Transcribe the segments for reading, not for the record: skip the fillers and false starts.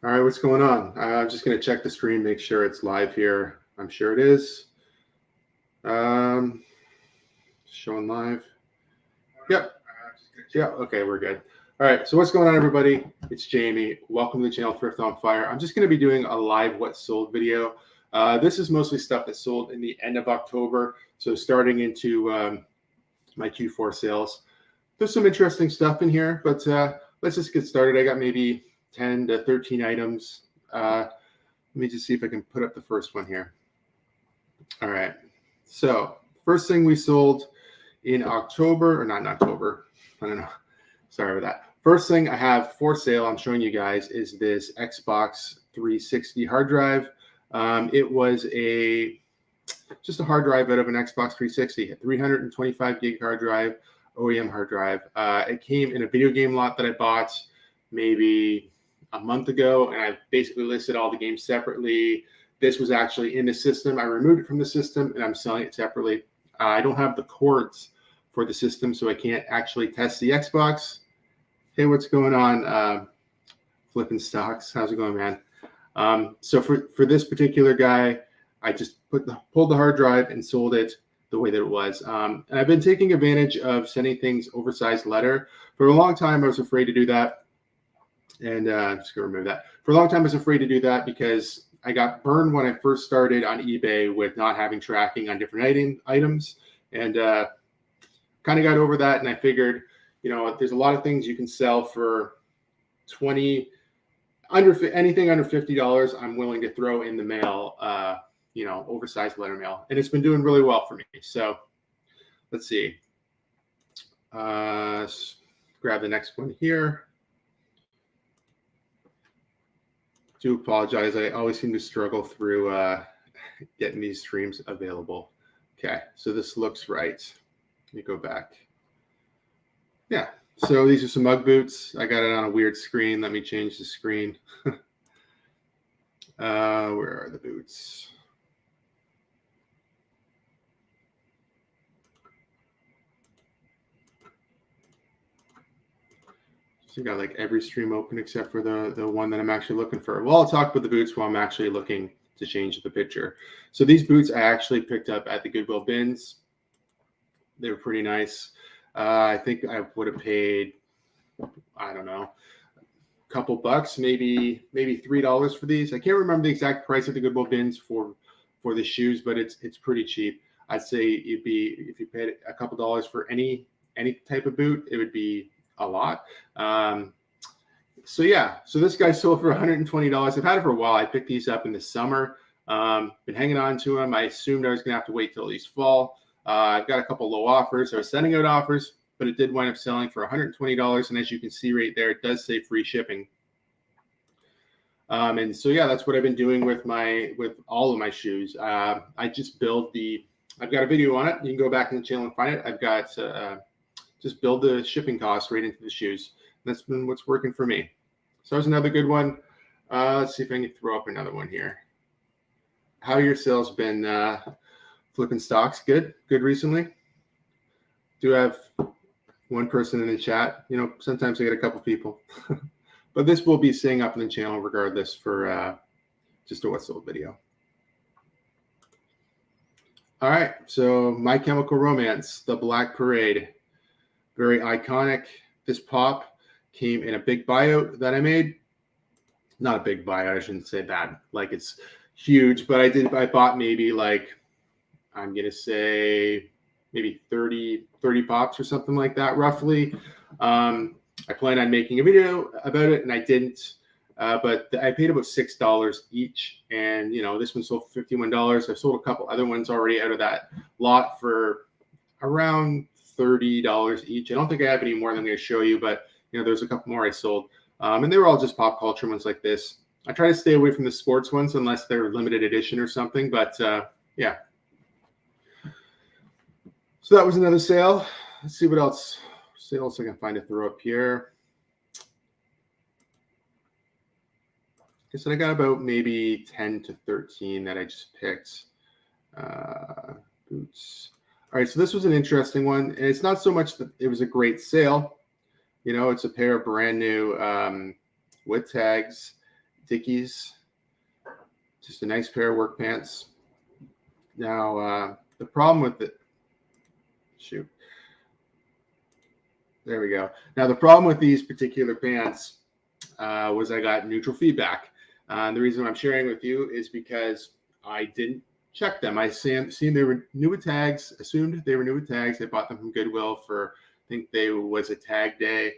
All right, what's going on? I'm just going to check the screen, make sure it's live here. I'm sure it is. Showing live. Yep. Yeah, okay, we're good. All right, so what's going on, everybody? It's Jamie. Welcome to the channel Thrift on Fire. I'm just going to be doing a live what sold video. This is mostly stuff that sold in the end of October, so starting into my Q4 sales. There's some interesting stuff in here, but let's just get started. I got maybe 10 to 13 items. Let me just see if I can put up the first one here. All right, so first thing we sold in October, or not in October, I don't know. Sorry about that. First thing I have for sale, I'm showing you guys, is this Xbox 360 hard drive. It was just a hard drive out of an Xbox 360, a 325 gig hard drive, OEM hard drive. It came in a video game lot that I bought maybe a month ago, and I basically listed all the games separately. This was actually in the system. I removed it from the system, and I'm selling it separately. I don't have the cords for the system, so I can't actually test the Xbox. Hey, what's going on? Flipping stocks. How's it going, man? So for this particular guy, I just pulled the hard drive and sold it the way that it was. And I've been taking advantage of sending things oversized letter. For a long time, I was afraid to do that. And I'm just going to remove that. For a long time, I was afraid to do that because I got burned when I first started on eBay with not having tracking on different items. And kind of got over that. And I figured, you know, there's a lot of things you can sell for anything under $50, I'm willing to throw in the mail, you know, oversized letter mail. And it's been doing really well for me. So let's see. Grab the next one here. Do apologize. I always seem to struggle through getting these streams available. Okay, so this looks right. Let me go back. Yeah, so these are some Ugg boots. I got it on a weird screen. Let me change the screen. Where are the boots? So you got like every stream open except for the one that I'm actually looking for. Well, I'll talk about the boots while I'm actually looking to change the picture. So these boots I actually picked up at the Goodwill bins. They were pretty nice. I think I would have paid, I don't know, a couple bucks, maybe $3 for these. I can't remember the exact price at the Goodwill bins for the shoes, but it's pretty cheap. I'd say it'd be, if you paid a couple dollars for any type of boot, it would be a lot. So yeah, so this guy sold for $120. I've had it for a while. I picked these up in the summer. Been hanging on to them. I assumed I was gonna have to wait till at least fall. I've got a couple low offers. I was sending out offers, but it did wind up selling for $120. And as you can see right there, it does say free shipping. And so yeah, that's what I've been doing with all of my shoes. I just I've got a video on it. You can go back in the channel and find it. I've got just build the shipping costs right into the shoes. That's been what's working for me. So there's another good one. Let's see if I can throw up another one here. How your sales been? Flipping stocks, good recently. Do have one person in the chat. You know, sometimes I get a couple people, but this will be staying up in the channel regardless for just a what sold video. All right, so My Chemical Romance, The Black Parade, very iconic. This pop came in a big buyout that I made. Not a big buyout, I shouldn't say that. Like it's huge, but I bought maybe like, I'm going to say maybe 30 pops or something like that, roughly. I planned on making a video about it, and I didn't. But I paid about $6 each. And, you know, this one sold for $51. I've sold a couple other ones already out of that lot for around $30 each. I don't think I have any more than I'm going to show you, but, you know, there's a couple more I sold. And they were all just pop culture ones like this. I try to stay away from the sports ones unless they're limited edition or something. But, yeah. So that was another sale. Let's see what else sales I can find to throw up here. I said I got about maybe 10 to 13 that I just picked. Boots. All right, so this was an interesting one. And it's not so much that it was a great sale. You know, it's a pair of brand new wood tags. Dickies. Just a nice pair of work pants. Now, the problem with it, shoot. There we go. Now, the problem with these particular pants was I got neutral feedback. The reason I'm sharing with you is because I didn't check them. I seen they were new with tags, assumed they were new with tags. I bought them from Goodwill for, I think they was a tag day,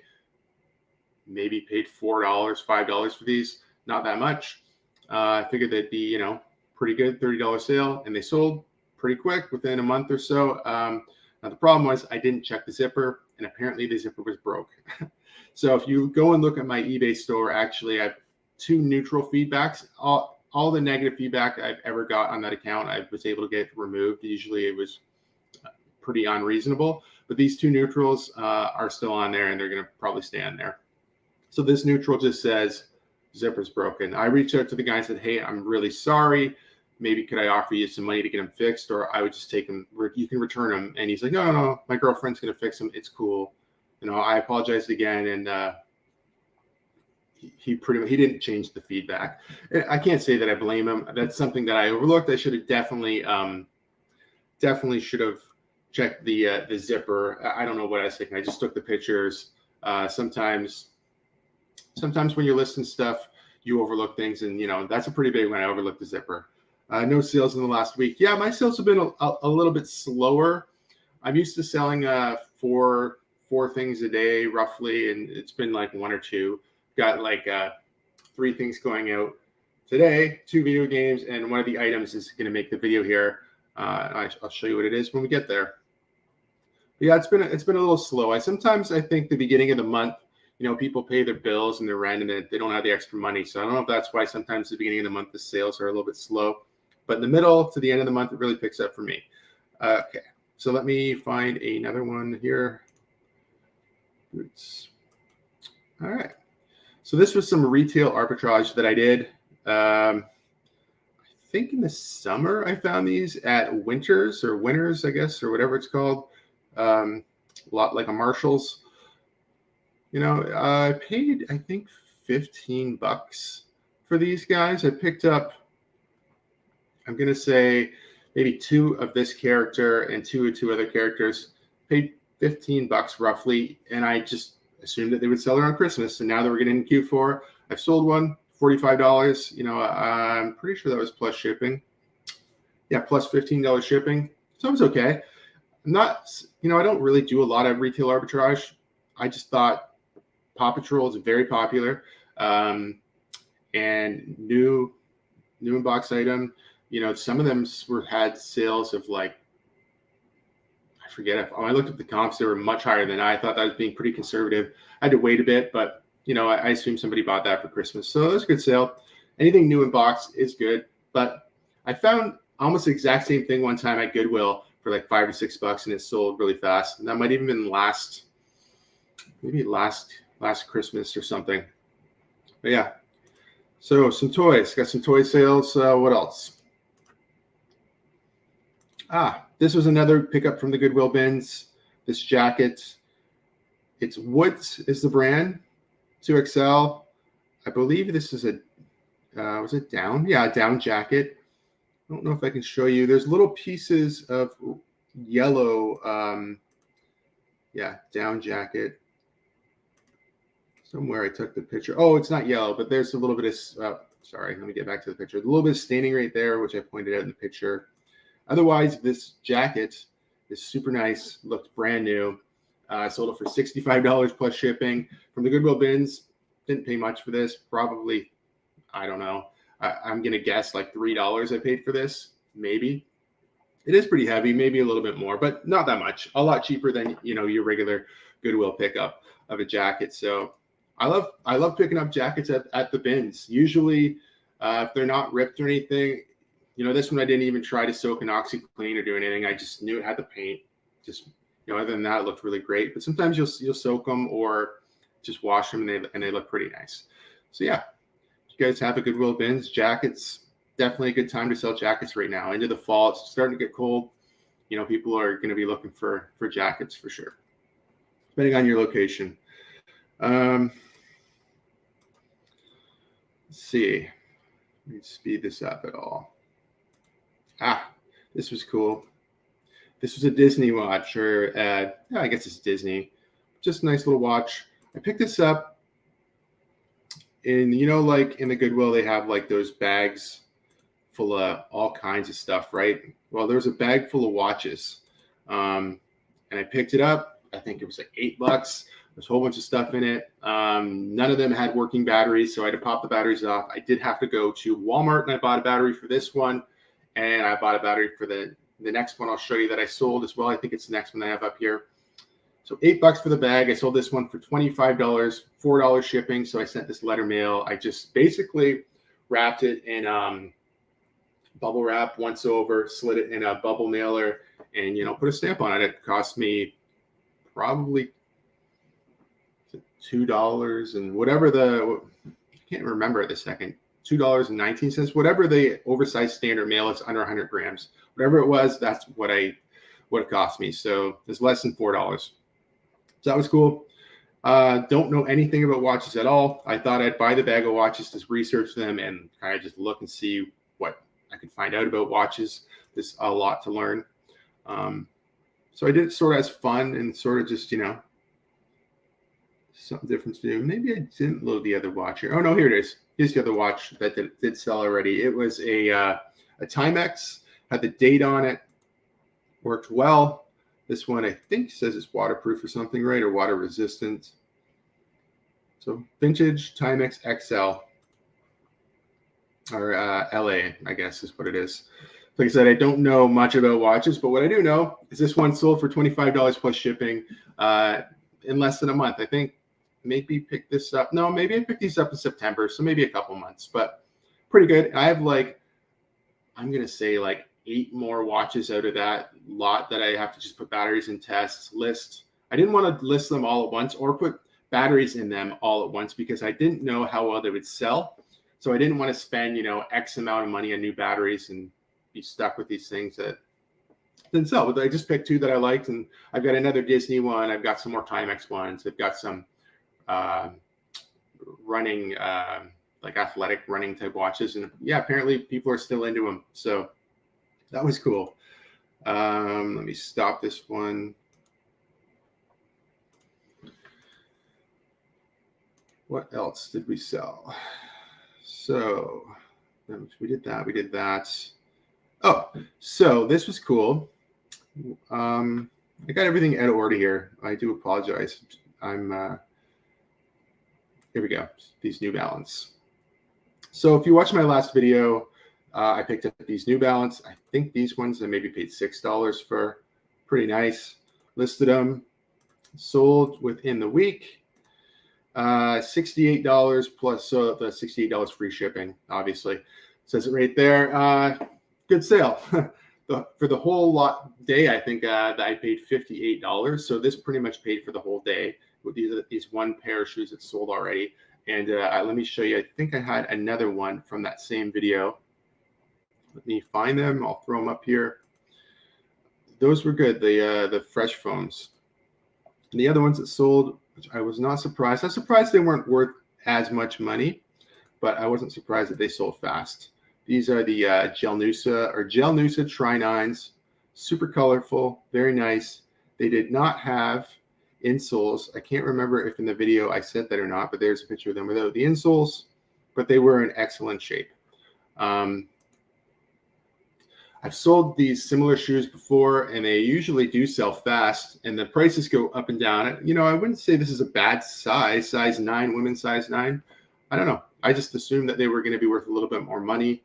maybe paid $4, $5 for these, not that much. I figured they'd be, you know, pretty good, $30 sale, and they sold pretty quick within a month or so. Now the problem was I didn't check the zipper, and apparently the zipper was broke. So if you go and look at my eBay store, actually I have 2 neutral feedbacks. All the negative feedback I've ever got on that account, I was able to get removed. Usually it was pretty unreasonable, but these 2 neutrals are still on there, and they're going to probably stay on there. So this neutral just says zipper's broken. I reached out to the guy and said, hey, I'm really sorry. Maybe could I offer you some money to get them fixed, or I would just take them, you can return them. And he's like, no, my girlfriend's going to fix them. It's cool. You know, I apologized again, and he didn't change the feedback. I can't say that I blame him. That's something that I overlooked. I should have definitely should have checked the zipper. I don't know what I was thinking. I just took the pictures. Sometimes when you're listing stuff, you overlook things, and you know that's a pretty big one. I overlooked the zipper. No sales in the last week. Yeah, my sales have been a little bit slower. I'm used to selling four things a day roughly, and it's been like 1 or 2. Got like 3 things going out today, 2 video games, and one of the items is going to make the video here. I'll show you what it is when we get there. But yeah, it's been a little slow. I think the beginning of the month, you know, people pay their bills and their rent, and they don't have the extra money. So I don't know if that's why sometimes the beginning of the month the sales are a little bit slow. But in the middle to the end of the month, it really picks up for me. Okay, so let me find another one here. Boots. All right. So this was some retail arbitrage that I did. I think in the summer I found these at Winners, I guess, or whatever it's called. A lot like a Marshall's. You know, I paid, I think, $15 for these guys. I picked up, I'm going to say, maybe 2 of this character and 2 other characters. Paid $15 roughly, and I just assumed that they would sell around Christmas. And now that we're getting into Q4, I've sold one, $45. You know, I'm pretty sure that was plus shipping. Yeah, plus $15 shipping. So it was okay. I'm not, you know, I don't really do a lot of retail arbitrage. I just thought Paw Patrol is very popular, and new in-box item. You know, some of them had sales of like, I forget when I looked at the comps, they were much higher than I thought. That was being pretty conservative. I had to wait a bit, but you know, I assume somebody bought that for Christmas, so it was a good sale. Anything new in box is good, but I found almost the exact same thing one time at Goodwill for like $5 or $6, and it sold really fast. And that might even been last Christmas or something. But yeah, so some toys. Got some toy sales. What else? This was another pickup from the Goodwill bins. This jacket. It's Woods is the brand. 2XL. I believe this is a was it down? Yeah, a down jacket. I don't know if I can show you. There's little pieces of yellow. Down jacket. Somewhere I took the picture. Oh, it's not yellow, but there's a little bit of, sorry, let me get back to the picture. A little bit of staining right there, which I pointed out in the picture. Otherwise, this jacket is super nice, looked brand new. I sold it for $65 plus shipping. From the Goodwill bins, didn't pay much for this. Probably, I don't know. I'm going to guess like $3 I paid for this, maybe. It is pretty heavy, maybe a little bit more, but not that much. A lot cheaper than, you know, your regular Goodwill pickup of a jacket. So I love picking up jackets at the bins. Usually, if they're not ripped or anything, you know, this one I didn't even try to soak in OxyClean or do anything. I just knew it had the paint. Just, you know, other than that, it looked really great. But sometimes you'll soak them or just wash them, and they look pretty nice. So yeah, if you guys have a Goodwill bins, jackets, definitely a good time to sell jackets right now. Into the fall, it's starting to get cold. You know, people are going to be looking for jackets for sure, depending on your location. Let's Let's see. Let me speed this up at all. This was cool. This was a Disney watch, or yeah, I guess it's Disney. Just a nice little watch. I picked this up in, like in the Goodwill, they have like those bags full of all kinds of stuff, right? Well, there's a bag full of watches. And I picked it up. I think it was like $8. There's a whole bunch of stuff in it. None of them had working batteries, so I had to pop the batteries off. I did have to go to Walmart and I bought a battery for this one. And I bought a battery for the next one I'll show you that I sold as well. I think it's the next one I have up here. So $8 for the bag. I sold this one for $25, $4 shipping. So I sent this letter mail. I just basically wrapped it in bubble wrap once over, slid it in a bubble mailer, and put a stamp on it. It cost me probably $2 and whatever I can't remember at the second. $2.19, whatever the oversized standard mail is under 100 grams. Whatever it was, that's what it cost me. So it's less than $4. So that was cool. Don't know anything about watches at all. I thought I'd buy the bag of watches to research them and kind of just look and see what I could find out about watches. There's a lot to learn. So I did it sort of as fun and sort of just, something different to do. Maybe I didn't load the other watch here. Oh, no, here it is. Here's the other watch that did sell already. It was a Timex, had the date on it, worked well. This one, I think, says it's waterproof or something, right? Or water resistant. So vintage Timex Xl, or LA, I guess is what it is. Like I said, I don't know much about watches, but what I do know is this one sold for $25 plus shipping in less than a month. I think maybe pick this up. No, maybe I picked these up in September, so maybe a couple months, but pretty good. I have I'm going to say 8 more watches out of that lot that I have to just put batteries in tests, list. I didn't want to list them all at once or put batteries in them all at once because I didn't know how well they would sell. So I didn't want to spend, X amount of money on new batteries and be stuck with these things that didn't sell. But I just picked 2 that I liked, and I've got another Disney one. I've got some more Timex ones. I've got some running, athletic running type watches. And yeah, apparently people are still into them. So that was cool. Let me stop this one. What else did we sell? So we did that. Oh, so this was cool. I got everything out of order here. I do apologize. Here we go. These New Balance. So if you watched my last video, I picked up these New Balance. I think these ones I maybe paid $6 for. Pretty nice. Listed them. Sold within the week. $68 plus the $68 free shipping, obviously. Says it right there. Good sale. For the whole day, I think that I paid $58. So this pretty much paid for the whole day with these one pair of shoes that sold already. And let me show you. I think I had another one from that same video. Let me find them. I'll throw them up here. Those were good. The fresh foams. And the other ones that sold, which I was not surprised. I was surprised they weren't worth as much money, but I wasn't surprised that they sold fast. These are the Gel Noosa Tri-9s. Super colorful, very nice. They did not have insoles. I can't remember if in the video I said that or not, but there's a picture of them without the insoles, but they were in excellent shape. I've sold these similar shoes before, and they usually do sell fast, and the prices go up and down. I wouldn't say this is a bad size 9, women's size 9. I don't know. I just assumed that they were going to be worth a little bit more money.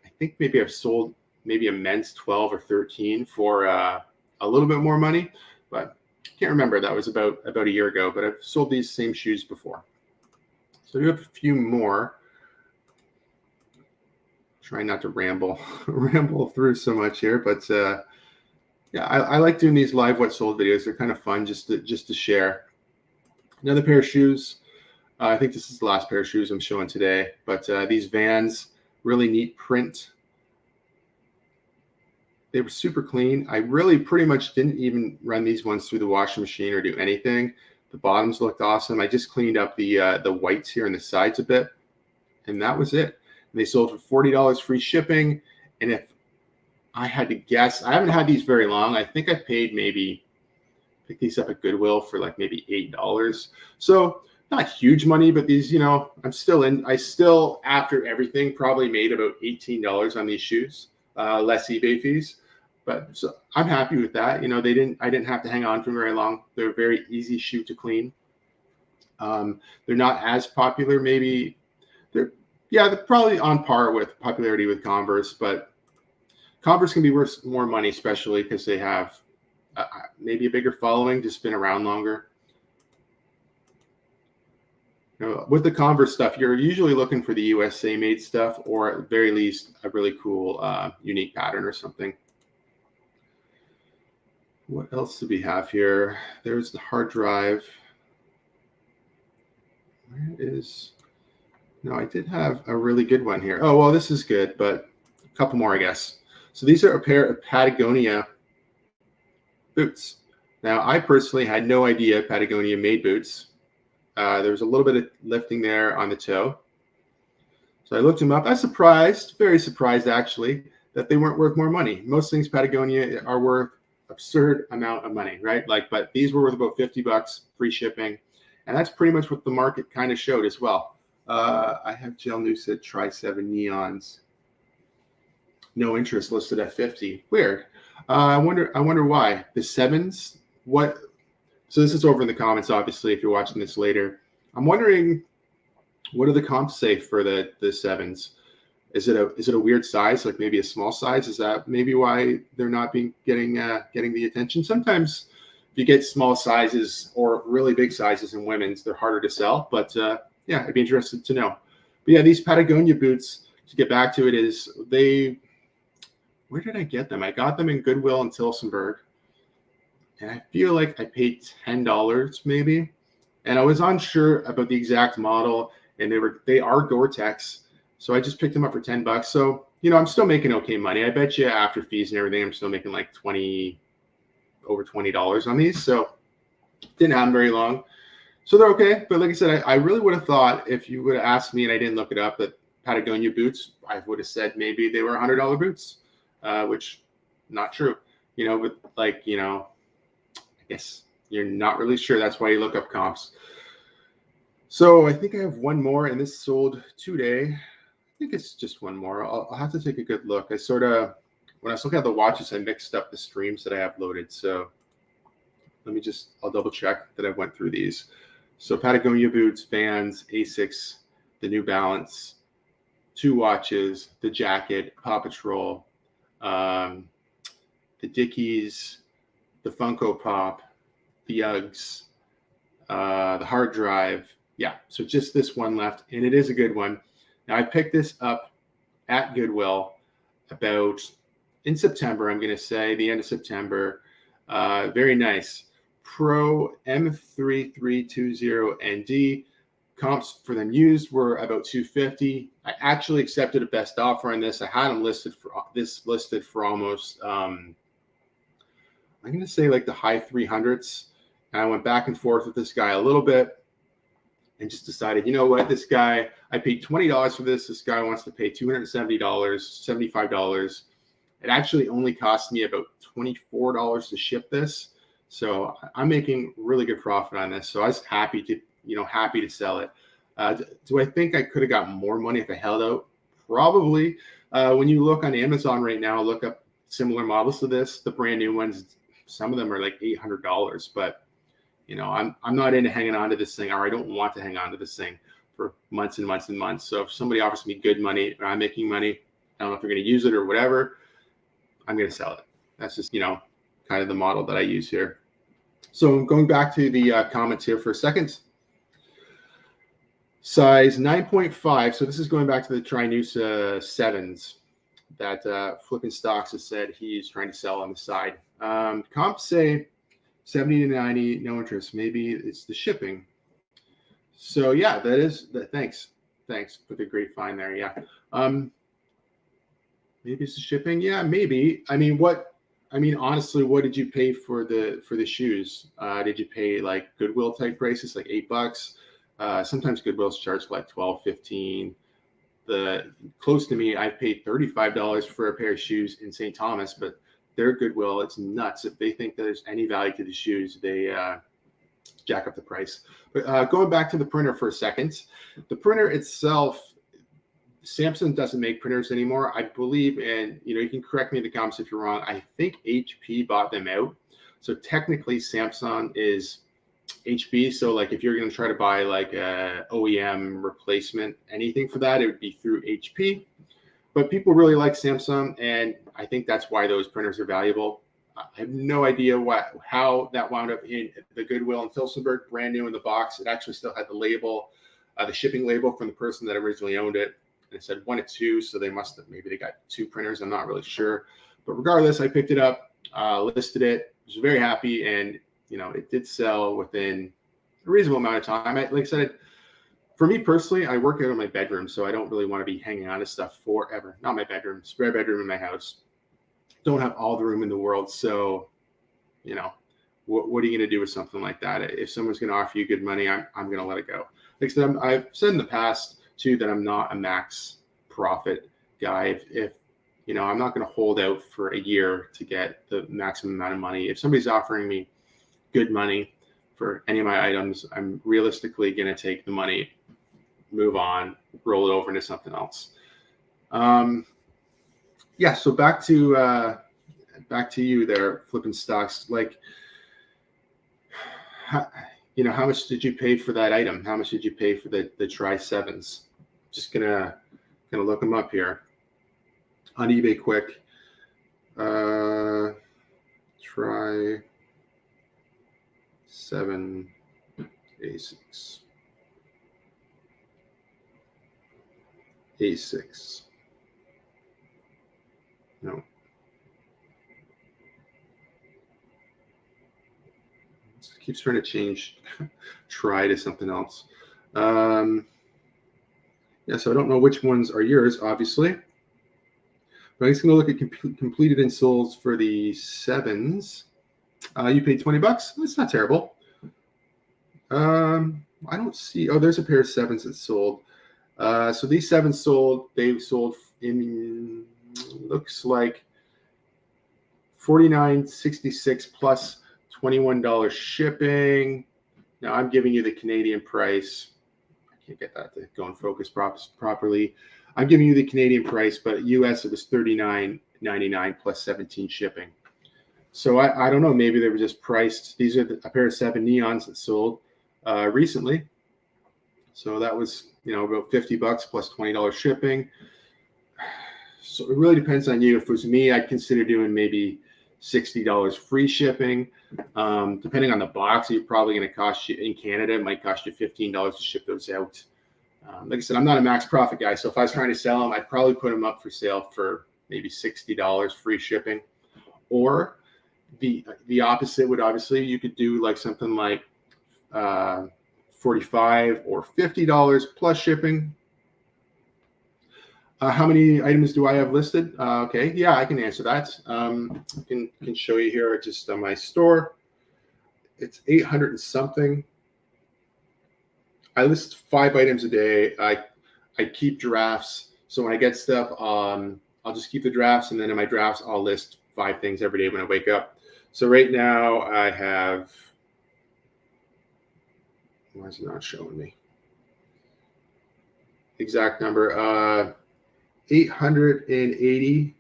I think maybe I've sold maybe a men's 12 or 13 for a little bit more money, but I can't remember. That was about a year ago, but I've sold these same shoes before. So we have a few more. Trying not to ramble through so much here, but yeah, I like doing these live what sold videos. They're kind of fun just to share. Another pair of shoes. I think this is the last pair of shoes I'm showing today, but these Vans, really neat print. They were super clean. I really pretty much didn't even run these ones through the washing machine or do anything. The bottoms looked awesome. I just cleaned up the whites here on the sides a bit. and that was it. And they sold for $40 free shipping. And if I had to guess, I haven't had these very long. I think I paid maybe, pick these up at Goodwill for like maybe $8. So not huge money, but these, I still, after everything, probably made about $18 on these shoes, less eBay fees. But so I'm happy with that. I didn't have to hang on for very long. They're a very easy shoe to clean. They're not as popular. Maybe they're probably on par with popularity with Converse, but Converse can be worth more money, especially because they have maybe a bigger following, just been around longer. With the Converse stuff, you're usually looking for the USA made stuff, or at the very least, a really cool, unique pattern or something. What else do we have here? There's the hard drive. Where is... No, I did have a really good one here. Oh, well, this is good, but a couple more, I guess. So these are a pair of Patagonia boots. Now, I personally had no idea Patagonia made boots. There was a little bit of lifting there on the toe. So I looked them up. I was surprised, very surprised actually, that they weren't worth more money. Most things Patagonia are worth absurd amount of money, right? But these were worth about $50, free shipping. And that's pretty much what the market kind of showed as well. I have Gel Noosa Tri-7 Neons. No interest listed at 50. Weird. I wonder why. The sevens, what? So this is over in the comments, obviously, if you're watching this later. I'm wondering, what do the comps say for the sevens? Is it a weird size, like maybe a small size? Is that maybe why they're not getting the attention? Sometimes if you get small sizes or really big sizes in women's, they're harder to sell. But yeah, I'd be interested to know. But yeah, these Patagonia boots, to get back to it, where did I get them? I got them in Goodwill in Tillsonburg. And I feel like I paid $10 maybe. And I was unsure about the exact model. And they are Gore-Tex. So I just picked them up for $10. So, I'm still making okay money. I bet you after fees and everything, I'm still making like over $20 on these. So didn't have them very long. So they're okay. But like I said, I really would have thought, if you would have asked me and I didn't look it up, that Patagonia boots, I would have said maybe they were $100 boots, which not true. But I guess you're not really sure. That's why you look up comps. So I think I have one more, and this sold today. I think it's just one more. I'll have to take a good look. When I was looking at the watches, I mixed up the streams that I have loaded. So I'll double check that I went through these. So Patagonia boots, Vans, Asics, the New Balance, 2 watches, the jacket, Paw Patrol, the Dickies, the Funko Pop, the Uggs, the hard drive. Yeah, so just this one left, and it is a good one. Now, I picked this up at Goodwill in September, I'm going to say, the end of September. Very nice. Pro M3320ND. Comps for them used were about $250. I actually accepted a best offer on this. I had them listed for almost, I'm going to say like the high 300s. And I went back and forth with this guy a little bit and just decided, you know what, this guy, I paid $20 for this. This guy wants to pay $270, $75. It actually only cost me about $24 to ship this. So I'm making really good profit on this. So I was happy to sell it. Do I think I could have got more money if I held out? Probably. When you look on Amazon right now, look up similar models to this, the brand new ones, some of them are like $800, but I'm not into hanging on to this thing, or I don't want to hang on to this thing for months and months and months. So if somebody offers me good money, or I'm making money, I don't know if they're going to use it or whatever, I'm going to sell it. That's just, kind of the model that I use here. So going back to the comments here for a second. Size 9.5. So this is going back to the Tri-Noosa 7s that Flipping Stocks has said he's trying to sell on the side. Comps say 70 to 90, no interest. Maybe it's the shipping. So yeah, that is that. Thanks for the great find there. Yeah. Maybe it's the shipping. Yeah, maybe. Honestly, what did you pay for the shoes? Did you pay like Goodwill type prices, like $8? Sometimes Goodwill's charge like 12, 15. the close to me, I paid $35 for a pair of shoes in St. Thomas, but their Goodwill, it's nuts. If they think there's any value to the shoes, they jack up the price. But going back to the printer for a second, the printer itself, Samsung doesn't make printers anymore, I believe, and you can correct me in the comments if you're wrong. I think HP bought them out. So technically Samsung is HP. So like if you're going to try to buy like a OEM replacement, anything for that, it would be through HP. But people really like Samsung, and I think that's why those printers are valuable. I have no idea how that wound up in the Goodwill in Tillsonburg, brand new in the box. It actually still had the label, the shipping label from the person that originally owned it. And it said 1 of 2, so maybe they got 2 printers. I'm not really sure. But regardless, I picked it up, listed it, was very happy, and it did sell within a reasonable amount of time. Like I said, for me personally, I work out in my bedroom, so I don't really want to be hanging on to stuff forever. Not my bedroom, spare bedroom in my house. Don't have all the room in the world, so what are you going to do with something like that? If someone's going to offer you good money, I'm going to let it go. Like I said, I've said in the past too that I'm not a max profit guy. If I'm not going to hold out for a year to get the maximum amount of money. If somebody's offering me good money for any of my items, I'm realistically going to take the money, move on, roll it over into something else. Yeah. So back to you there, flipping stocks. Like, how much did you pay for that item? How much did you pay for the Tri 7s? Just gonna look them up here on eBay quick. Tri 7 A6. A6. No. It keeps trying to change try to something else. Yeah, so I don't know which ones are yours, obviously. But I'm just going to look at completed and sold for the 7s. You paid $20. That's not terrible. I don't see. Oh, there's a pair of 7s that sold. So these 7s sold. They've sold in looks like $49.66 plus $21 shipping. Now I'm giving you the Canadian price. I can't get that to go in focus properly. I'm giving you the Canadian price, but US it was $39.99 plus 17 shipping. So I don't know. Maybe they were just priced. These are a pair of 7 neons that sold recently. So that was about $50 plus $20 shipping. So it really depends on you. If it was me, I'd consider doing maybe $60 free shipping. Depending on the box, it's probably going to cost you in Canada. It might cost you $15 to ship those out. Like I said, I'm not a max profit guy. So if I was trying to sell them, I'd probably put them up for sale for maybe $60 free shipping. Or the opposite would obviously, you could do like something like $45 or $50 plus shipping. How many items do I have listed? Okay, yeah, I can answer that. I can show you here just on my store. It's 800 and something. I list 5 items a day. I keep drafts. So when I get stuff, I'll just keep the drafts, and then in my drafts, I'll list 5 things every day when I wake up. So right now I have, why is it not showing me? Exact number. 880.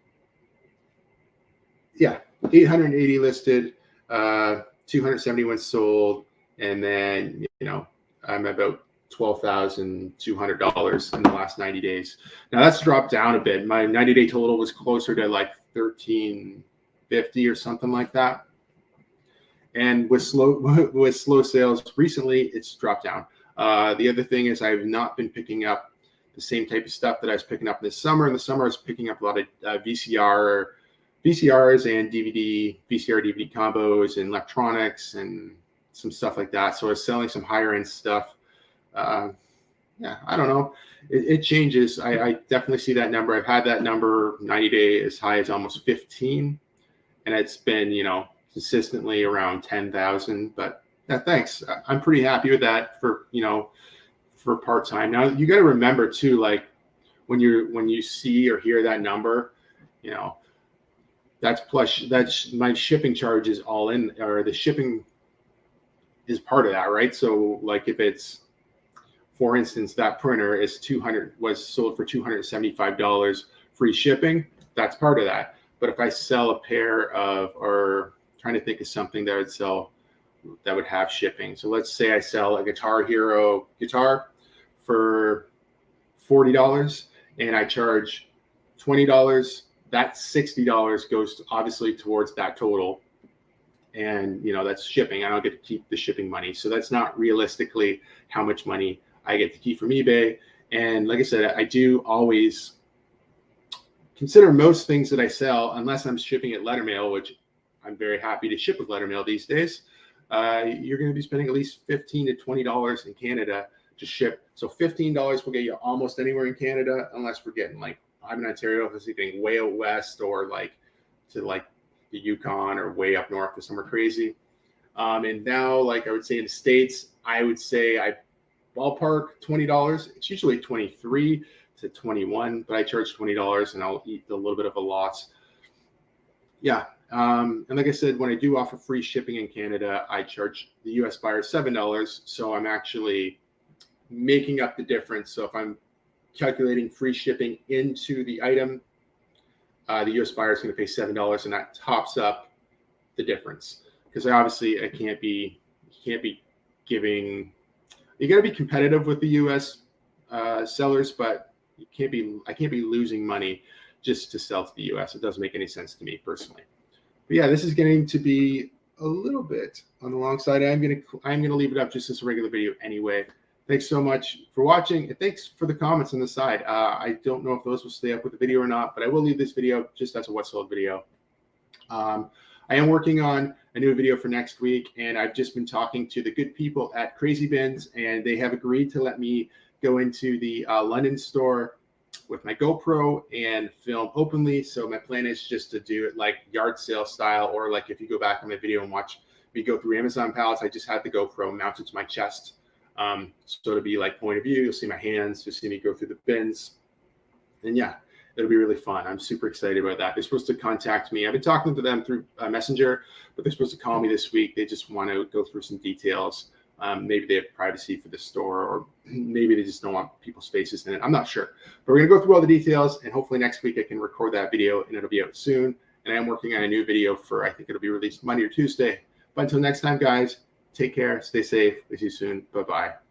Yeah, 880 listed, 271 sold, and then I'm about $12,200 in the last 90 days. Now that's dropped down a bit. My 90-day total was closer to like $1,350 or something like that. And with slow sales recently, it's dropped down. The other thing is I've not been picking up the same type of stuff that I was picking up this summer. In the summer, I was picking up a lot of VCRs and VCR-DVD combos and electronics and some stuff like that. So I was selling some higher end stuff. Yeah, I don't know. It changes. I definitely see that number. I've had that number 90-day as high as almost 15, and it's been consistently around 10,000. But yeah, thanks. I'm pretty happy with that for part-time. Now you got to remember too, like when you see or hear that number, you know, that's my shipping charges all in, or the shipping is part of that, right? So like if it's, for instance, that printer was sold for $275 free shipping, that's part of that. But if I sell a pair of, or trying to think of something that I would sell that would have shipping. So let's say I sell a Guitar Hero guitar for $40 and I charge $20, that $60 goes obviously towards that total. And, you know, that's shipping. I don't get to keep the shipping money. So that's not realistically how much money I get to keep from eBay. And like I said, I do always consider most things that I sell, unless I'm shipping at letter mail, which I'm very happy to ship with letter mail these days. You're going to be spending at least $15 to $20 in Canada to ship. So $15 will get you almost anywhere in Canada, unless we're getting like, I'm in Ontario, if it's getting way out west or like to like the Yukon or way up north or somewhere crazy. And now, like I would say in the States, I would say I ballpark $20. It's usually 23 to 21, but I charge $20 and I'll eat a little bit of a loss. Yeah. And like I said, when I do offer free shipping in Canada, I charge the US buyer $7. So I'm actually making up the difference. So if I'm calculating free shipping into the item, the US buyer is going to pay $7, and that tops up the difference. Because obviously I can't be giving, you got to be competitive with the US sellers, but I can't be losing money just to sell to the US. It doesn't make any sense to me personally. But yeah, this is getting to be a little bit on the long side. I'm gonna leave it up just as a regular video anyway. Thanks so much for watching, and thanks for the comments on the side. I don't know if those will stay up with the video or not, but I will leave this video just as a What's Sold video. I am working on a new video for next week, and I've just been talking to the good people at Crazy Bins, and they have agreed to let me go into the London store with my GoPro and film openly. So my plan is just to do it like yard sale style, or like if you go back on my video and watch me go through Amazon pallets, I just had the GoPro mounted to my chest. So to be like point of view, you'll see my hands, you'll see me go through the bins. And yeah, it'll be really fun. I'm super excited about that. They're supposed to contact me. I've been talking to them through Messenger, but they're supposed to call me this week. They just want to go through some details. Maybe they have privacy for the store, or maybe they just don't want people's faces in it. I'm not sure. But we're going to go through all the details, and hopefully next week I can record that video, and it'll be out soon. And I am working on a new video for, I think it'll be released Monday or Tuesday. But until next time, guys, take care, stay safe. We'll see you soon. Bye-bye.